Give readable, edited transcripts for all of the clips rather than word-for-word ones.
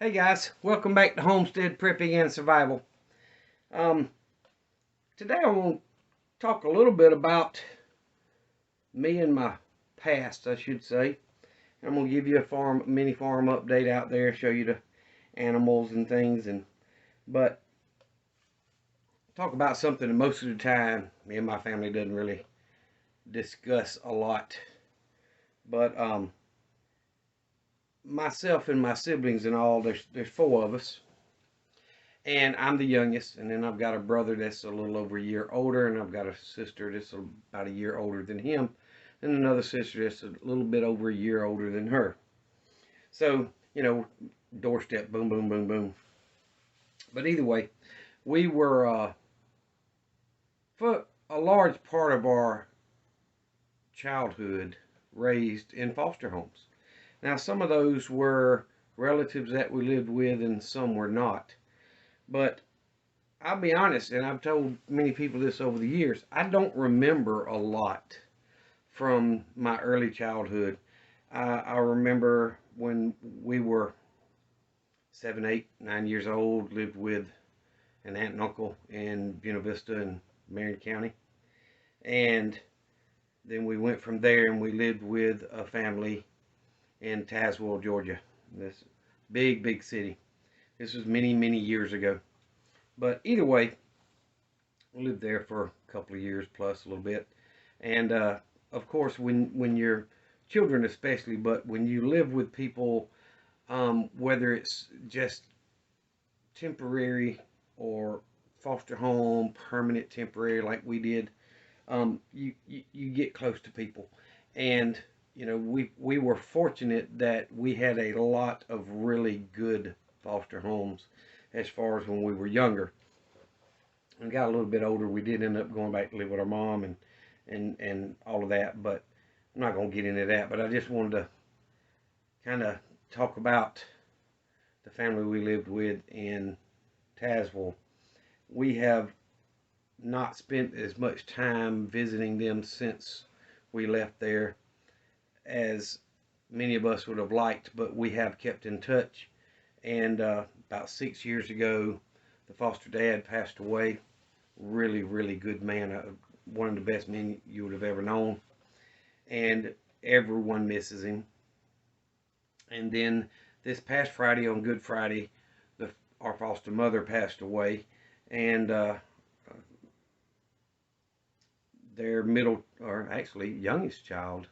Hey guys, welcome back to Homestead Prepping and Survival. Um, Today I want to talk a little bit about me and my past, I should say. I'm going to give you a mini farm update out there, show you the animals and things, but talk about something that most of the time me and my family doesn't really discuss a lot. But myself and my siblings and all, there's four of us. And I'm the youngest, and then I've got a brother that's a little over a year older, and I've got a sister that's about a year older than him, and another sister that's a little bit over a year older than her. So, doorstep, boom, boom, boom, boom. But either way, we were, for a large part of our childhood, raised in foster homes. Now, some of those were relatives that we lived with, and some were not. But I'll be honest, and I've told many people this over the years, I don't remember a lot from my early childhood. I remember when we were 7, 8, 9 years old, lived with an aunt and uncle in Buena Vista in Marion County. And then we went from there and we lived with a family in Tazewell, Georgia. This big, big city. This was many, many years ago. But either way, we lived there for a couple of years plus a little bit. And of course, when you're children especially, but when you live with people, whether it's just temporary or foster home, permanent temporary like we did, you get close to people. And we were fortunate that we had a lot of really good foster homes as far as when we were younger. We got a little bit older, we did end up going back to live with our mom and all of that, but I'm not going to get into that. But I just wanted to kind of talk about the family we lived with in Tazewell. We have not spent as much time visiting them since we left there as many of us would have liked, but we have kept in touch. And about 6 years ago, the foster dad passed away. Really, really good man. One of the best men you would have ever known. And everyone misses him. And then this past Friday, on Good Friday, our foster mother passed away. And their middle, or actually youngest child,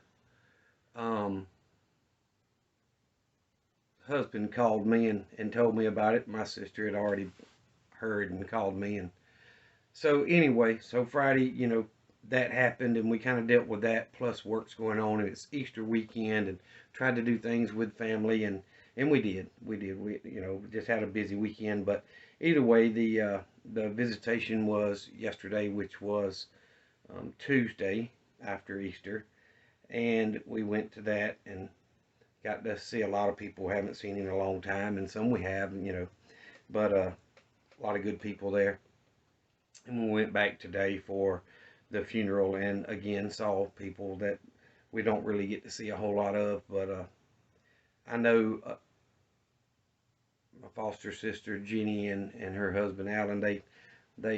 husband called me and told me about it. My sister had already heard and called me. And so anyway, so Friday, that happened, and we kind of dealt with that, plus work's going on, and it's Easter weekend, and tried to do things with family, and we did. We just had a busy weekend. But either way, the visitation was yesterday, which was Tuesday after Easter, and we went to that and got to see a lot of people we haven't seen in a long time, and some we have, but a lot of good people there. And we went back today for the funeral, and again saw people that we don't really get to see a whole lot of. But I know my foster sister Jenny and her husband Alan, they,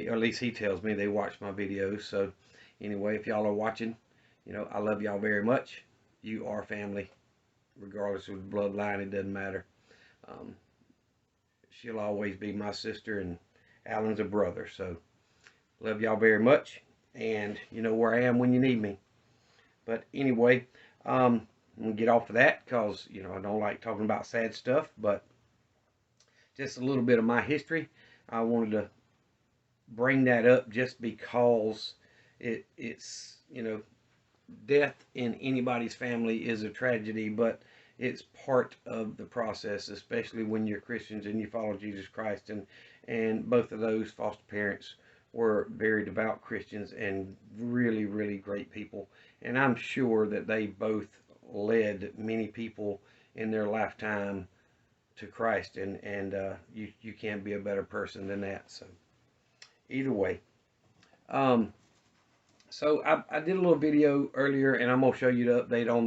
or at least he tells me, they watch my videos. So anyway, if y'all are watching, I love y'all very much. You are family, regardless of the bloodline. It doesn't matter. Um, she'll always be my sister, and Alan's a brother. So love y'all very much, and you know where I am when you need me. But anyway, I'm gonna get off of that because I don't like talking about sad stuff. But just a little bit of my history, I wanted to bring that up just because it's death in anybody's family is a tragedy, but it's part of the process, especially when you're Christians and you follow Jesus Christ. And both of those foster parents were very devout Christians and really, really great people. And I'm sure that they both led many people in their lifetime to Christ. And you can't be a better person than that. So either way. So I did a little video earlier, and I'm going to show you the update on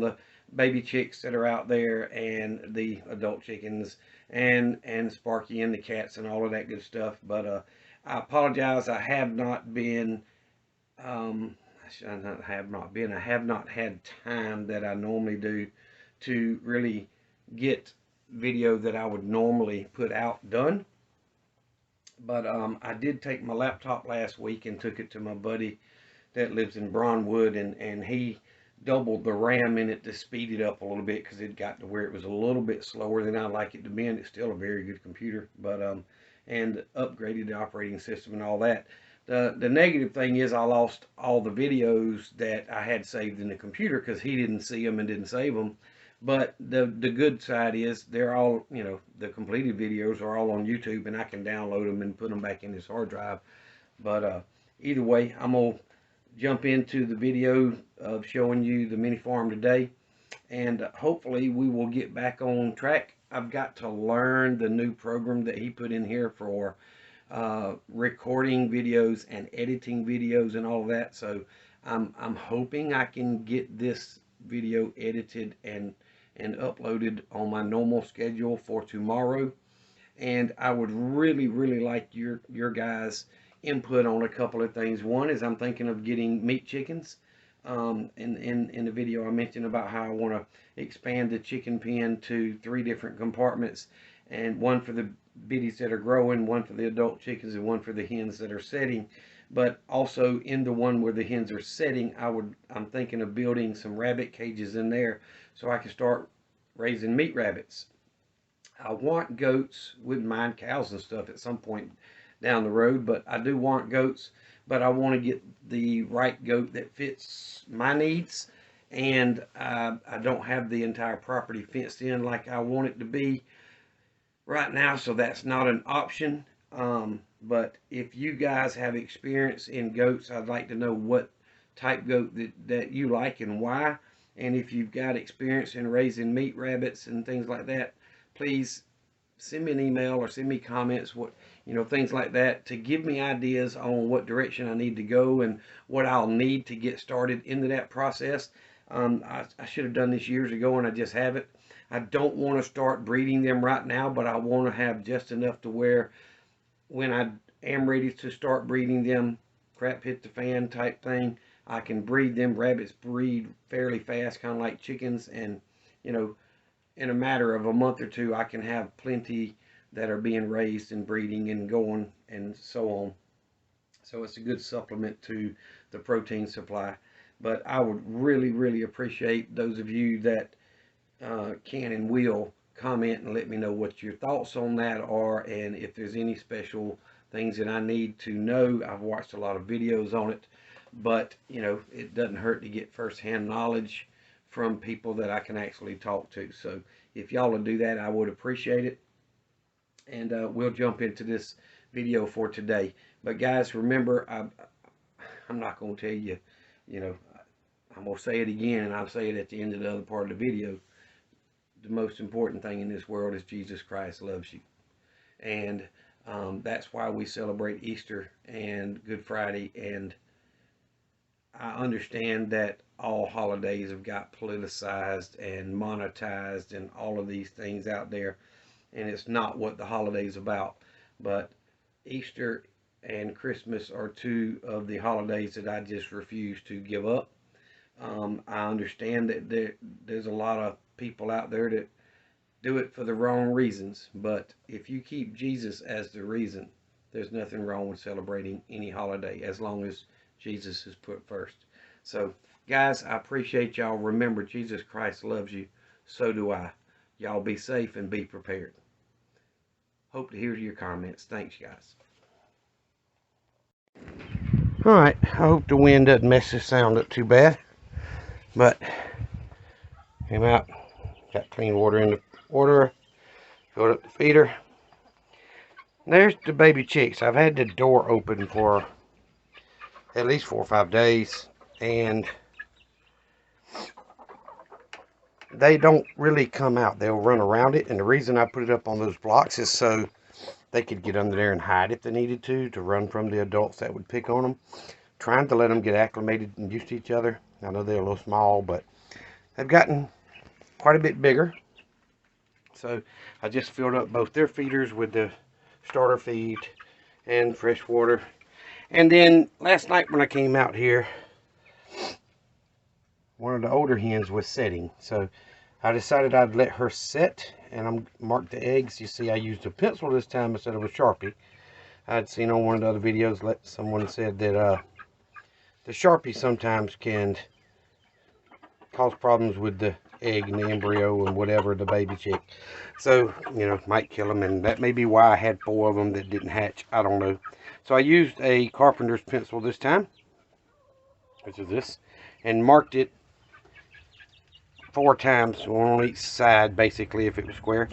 baby chicks that are out there and the adult chickens and Sparky and the cats and all of that good stuff. But I apologize. I have not been. I have not had time that I normally do to really get video that I would normally put out done. But I did take my laptop last week and took it to my buddy that lives in Brownwood, and he doubled the RAM in it to speed it up a little bit because it got to where it was a little bit slower than I like it to be, and it's still a very good computer. But and upgraded the operating system and all that. The negative thing is I lost all the videos that I had saved in the computer because he didn't see them and didn't save them. But the good side is they're all, the completed videos are all on YouTube, and I can download them and put them back in this hard drive. But either way, I'm gonna jump into the video of showing you the mini farm today, and hopefully we will get back on track. I've got to learn the new program that he put in here for recording videos and editing videos and all of that. So I'm hoping I can get this video edited and uploaded on my normal schedule for tomorrow. And I would really like your guys' input on a couple of things. One is I'm thinking of getting meat chickens. In the video I mentioned about how I want to expand the chicken pen to 3 different compartments, and one for the biddies that are growing, one for the adult chickens, and one for the hens that are setting. But also in the one where the hens are setting, I'm thinking of building some rabbit cages in there so I can start raising meat rabbits. I want goats, wouldn't mind cows and stuff at some point down the road, but I do want goats. But I want to get the right goat that fits my needs, and I don't have the entire property fenced in like I want it to be right now, so that's not an option. But if you guys have experience in goats, I'd like to know what type goat that you like and why. And if you've got experience in raising meat rabbits and things like that, please send me an email or send me comments, things like that, to give me ideas on what direction I need to go and what I'll need to get started into that process. I should have done this years ago, and I just haven't. I don't want to start breeding them right now, but I want to have just enough to where when I am ready to start breeding them, crap hit the fan type thing, I can breed them. Rabbits breed fairly fast, kind of like chickens, and in a matter of a month or two, I can have plenty that are being raised and breeding and going and so on. So it's a good supplement to the protein supply. But I would really appreciate those of you that can and will comment and let me know what your thoughts on that are, and if there's any special things that I need to know. I've watched a lot of videos on it, but it doesn't hurt to get first-hand knowledge from people that I can actually talk to. So if y'all will do that, I would appreciate it. And we'll jump into this video for today. But guys, remember, I'm not going to tell you, I'm going to say it again, and I'll say it at the end of the other part of the video. The most important thing in this world is Jesus Christ loves you. And that's why we celebrate Easter and Good Friday. And I understand that all holidays have got politicized and monetized and all of these things out there, and it's not what the holiday's about. But Easter and Christmas are 2 of the holidays that I just refuse to give up. I understand that there's a lot of people out there that do it for the wrong reasons, but if you keep Jesus as the reason, there's nothing wrong with celebrating any holiday as long as Jesus is put first. So guys, I appreciate y'all. Remember, Jesus Christ loves you. So do I. Y'all be safe and be prepared. Hope to hear your comments. Thanks, guys. Alright, I hope the wind doesn't mess this sound up too bad. But came out, got clean water in the water, filled up the feeder. There's the baby chicks. I've had the door open for at least 4 or 5 days, and they don't really come out. They'll run around it, and the reason I put it up on those blocks is so they could get under there and hide if they needed to run from the adults that would pick on them. Trying to let them get acclimated and used to each other. I know they're a little small, but they've gotten quite a bit bigger. So I just filled up both their feeders with the starter feed and fresh water. And then last night when I came out here, one of the older hens was setting. So I decided I'd let her set, and I'm marked the eggs. You see I used a pencil this time instead of a Sharpie. I'd seen on one of the other videos someone said that the Sharpie sometimes can cause problems with the egg and the embryo and whatever, the baby chick. So, you know, might kill them, and that may be why I had 4 of them that didn't hatch. I don't know. So I used a carpenter's pencil this time, which is this, and marked it 4 times, one on each side, basically, if it was square,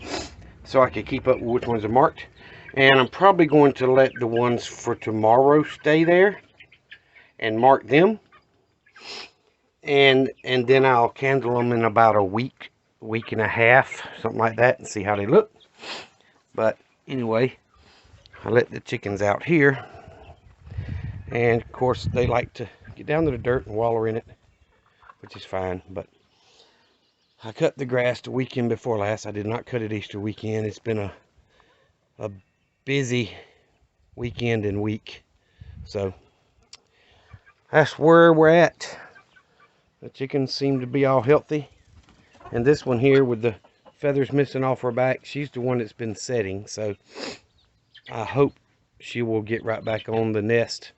so I could keep up with which ones are marked. And I'm probably going to let the ones for tomorrow stay there and mark them. And then I'll candle them in about a week and a half, something like that, and see how they look. But anyway, I let the chickens out here, and of course they like to get down to the dirt and wallow in it, which is fine. But I cut the grass the weekend before last. I did not cut it Easter weekend. It's been a busy weekend and week, so that's where we're at. The chickens seem to be all healthy. And this one here with the feathers missing off her back, she's the one that's been setting. So I hope she will get right back on the nest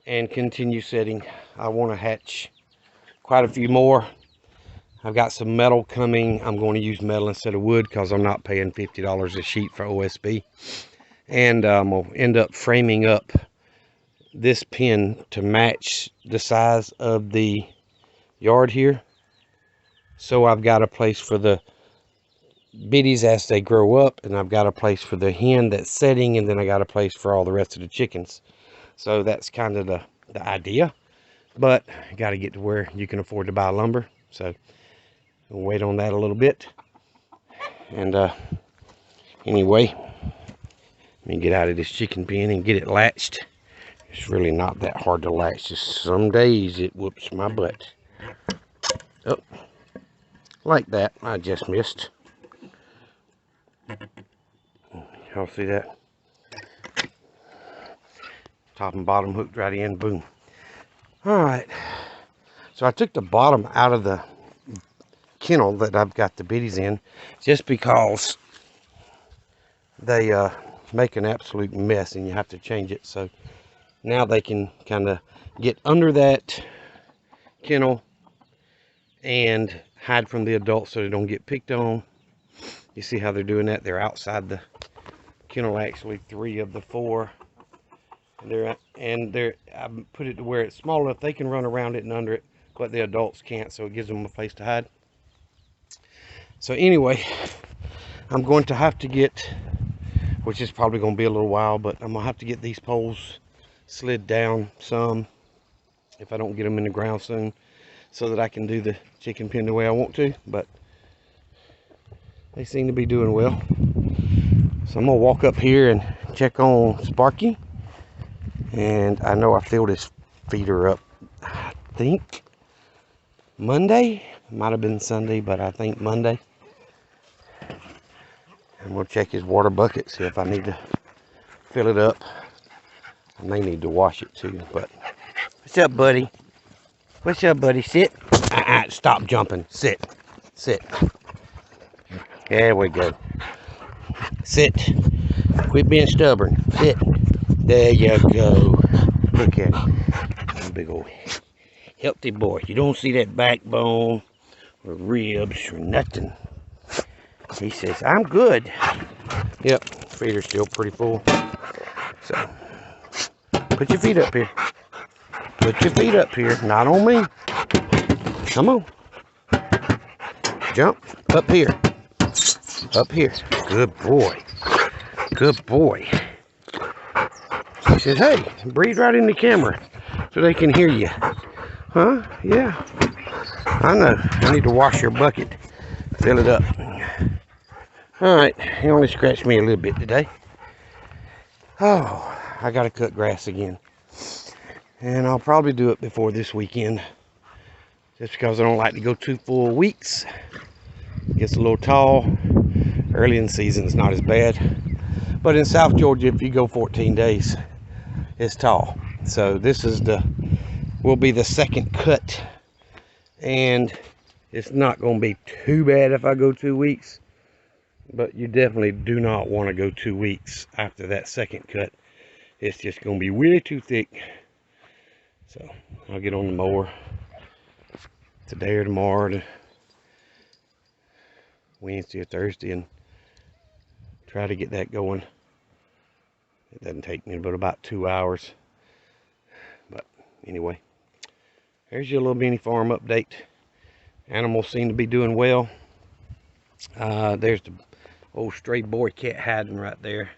and continue setting. I want to hatch quite a few more. I've got some metal coming. I'm going to use metal instead of wood because I'm not paying $50 a sheet for OSB. And I'm going to end up framing up this pen to match the size of the yard here, so I've got a place for the biddies as they grow up, and I've got a place for the hen that's setting, and then I got a place for all the rest of the chickens. So that's kind of the idea, but I got to get to where you can afford to buy lumber, so we'll wait on that a little bit. And anyway, let me get out of this chicken pen and get it latched. It's really not that hard to latch, just some days it whoops my butt. Oh, like that. I just missed. Y'all see that? Top and bottom hooked right in. Boom. Alright. So I took the bottom out of the kennel that I've got the biddies in, just because they make an absolute mess and you have to change it. So now they can kind of get under that kennel and hide from the adults so they don't get picked on. You see how they're doing that? They're outside the kennel, actually 3 of the 4. I put it to where it's small enough they can run around it and under it, but the adults can't, so it gives them a place to hide. So anyway, I'm going to have to get, which is probably going to be a little while, but I'm going to have to get these poles slid down some if I don't get them in the ground soon, so that I can do the chicken pen the way I want to. But they seem to be doing well. So I'm gonna walk up here and check on Sparky. And I know I filled his feeder up, I think Monday. Might have been Sunday, but I think Monday. And we'll check his water bucket, see if I need to fill it up. I may need to wash it too, but what's up, buddy? What's up, buddy? Sit. Stop jumping. Sit. Sit. There we go. Sit. Quit being stubborn. Sit. There you go. Look at him. Big old healthy boy. You don't see that backbone or ribs or nothing. He says, I'm good. Yep. Feeder's still pretty full. So, put your feet up here. Put your feet up here, not on me. Come on. Jump up here. Up here. Good boy. Good boy. He says, hey, breathe right in the camera so they can hear you. Huh? Yeah. I know. I need to wash your bucket. Fill it up. Alright. He only scratched me a little bit today. Oh, I gotta cut grass again. And I'll probably do it before this weekend. just because I don't like to go 2 full weeks. It gets a little tall. Early in the season, it's not as bad. But in South Georgia, if you go 14 days, it's tall. So this is will be the second cut. And it's not going to be too bad if I go 2 weeks. But you definitely do not want to go 2 weeks after that second cut. It's just going to be way too thick. So I'll get on the mower today or tomorrow, Wednesday or Thursday, and try to get that going. It doesn't take me but about 2 hours. But anyway, here's your little mini farm update. Animals seem to be doing well. There's the old stray boy cat hiding right there.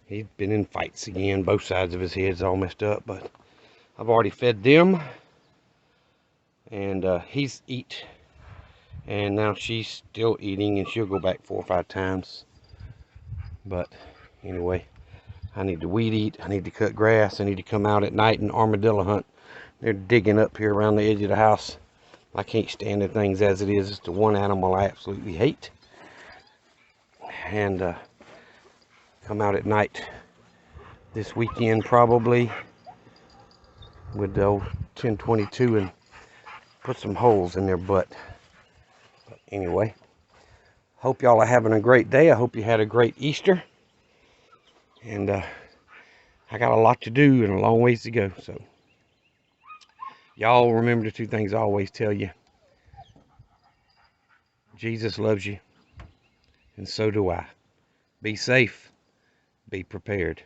He's been in fights again. Both sides of his head's all messed up, but I've already fed them. And he's eat. And now she's still eating, and she'll go back 4 or 5 times. But anyway, I need to weed eat. I need to cut grass. I need to come out at night and armadillo hunt. They're digging up here around the edge of the house. I can't stand the things as it is. It's the one animal I absolutely hate. And come out at night this weekend probably with the old 1022 and put some holes in their butt. But anyway, hope y'all are having a great day. I hope you had a great Easter. And I got a lot to do and a long ways to go. So y'all remember the 2 things I always tell you. Jesus loves you, and so do I. Be safe. Be prepared.